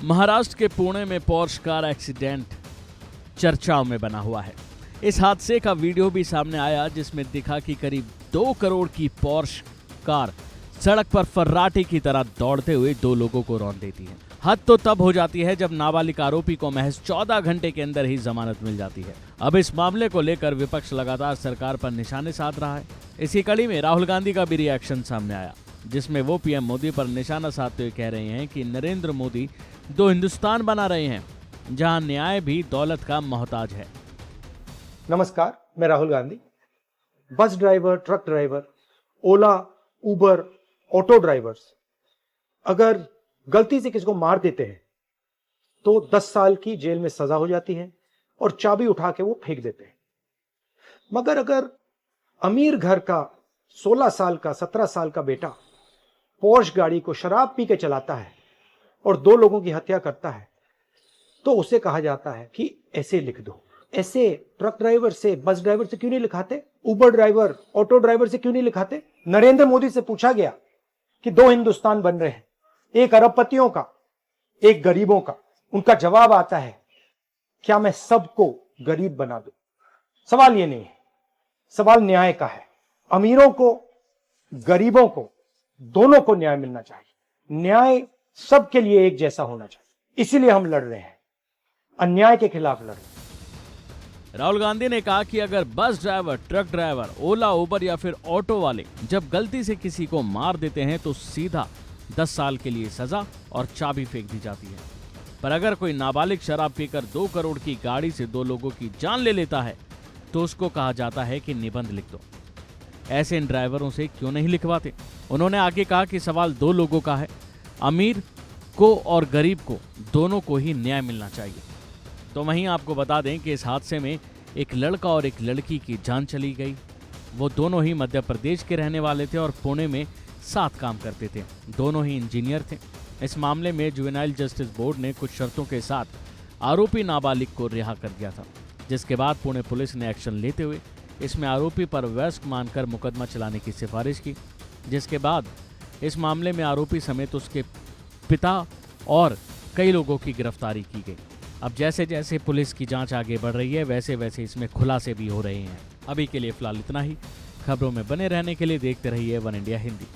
महाराष्ट्र के पुणे में Porsche car accident चर्चाओं में बना हुआ है। इस हादसे का वीडियो भी सामने आया जिसमें दिखा कि करीब 2 करोड़ की पोर्श कार सड़क पर फर्राटे की तरह दौड़ते हुए 2 लोगों को रौंद देती है। हद तो तब हो जाती है जब नाबालिग आरोपी को महज 14 घंटे के अंदर ही जमानत मिल जाती है। अब इस मामले को लेकर विपक्ष लगातार सरकार पर निशाने साध रहा है। इसी कड़ी में राहुल गांधी का भी रिएक्शन सामने आया, जिसमें वो पीएम मोदी पर निशाना साधते हुए कह रहे हैं कि नरेंद्र मोदी 2 हिंदुस्तान बना रहे हैं, जहां न्याय भी दौलत का मोहताज है। नमस्कार, मैं Rahul Gandhi. Bus driver, truck driver, Ola, Uber, auto drivers अगर गलती से किसी को मार देते हैं तो 10 साल की जेल में सजा हो जाती है और चाबी उठा के वो फेंक देते हैं। मगर अगर अमीर घर का 16 साल का 17 साल का बेटा पोर्श गाड़ी को शराब पी के चलाता है और 2 लोगों की हत्या करता है तो उसे कहा जाता है कि ऐसे लिख दो। ऐसे ट्रक ड्राइवर से, बस ड्राइवर से क्यों नहीं लिखाते? उबर ड्राइवर, ऑटो ड्राइवर से क्यों नहीं लिखाते? नरेंद्र मोदी से पूछा गया कि 2 हिंदुस्तान बन रहे हैं, एक अरबपतियों का, एक गरीबों का। उनका जवाब आता है, क्या मैं सबको गरीब बना दूं? सवाल ये नहीं है, सवाल न्याय का है। अमीरों को, गरीबों को, दोनों को न्याय मिलना चाहिए। न्याय सबके लिए एक जैसा होना चाहिए। इसीलिए हम लड़ रहे हैं, अन्याय के खिलाफ लड़ रहे हैं। राहुल गांधी ने कहा कि अगर बस ड्राइवर, ट्रक ड्राइवर, ओला, उबर या फिर ऑटो वाले जब गलती से किसी को मार देते हैं तो सीधा 10 साल के लिए सजा और चाबी फेंक दी जाती है। पर अगर कोई नाबालिग शराब पीकर 2 करोड़ की गाड़ी से 2 लोगों की जान ले लेता है तो उसको कहा जाता है कि निबंध लिख दो। ऐसे इन ड्राइवरों से क्यों नहीं लिखवाते? उन्होंने आगे कहा कि सवाल 2 लोगों का है, अमीर को और गरीब को, दोनों को ही न्याय मिलना चाहिए। तो वहीं आपको बता दें कि इस हादसे में एक लड़का और एक लड़की की जान चली गई। वो दोनों ही मध्य प्रदेश के रहने वाले थे और पुणे में साथ काम करते थे। दोनों ही इंजीनियर थे। इस मामले में जुवेनाइल जस्टिस बोर्ड ने कुछ शर्तों के साथ आरोपी नाबालिग को रिहा कर दिया था, जिसके बाद पुणे पुलिस ने एक्शन लेते हुए इसमें आरोपी पर वयस्क मानकर मुकदमा चलाने की सिफारिश की, जिसके बाद इस मामले में आरोपी समेत उसके पिता और कई लोगों की गिरफ्तारी की गई। अब जैसे जैसे पुलिस की जांच आगे बढ़ रही है वैसे वैसे इसमें खुलासे भी हो रहे हैं। अभी के लिए फिलहाल इतना ही। खबरों में बने रहने के लिए देखते रहिए वन इंडिया हिंदी।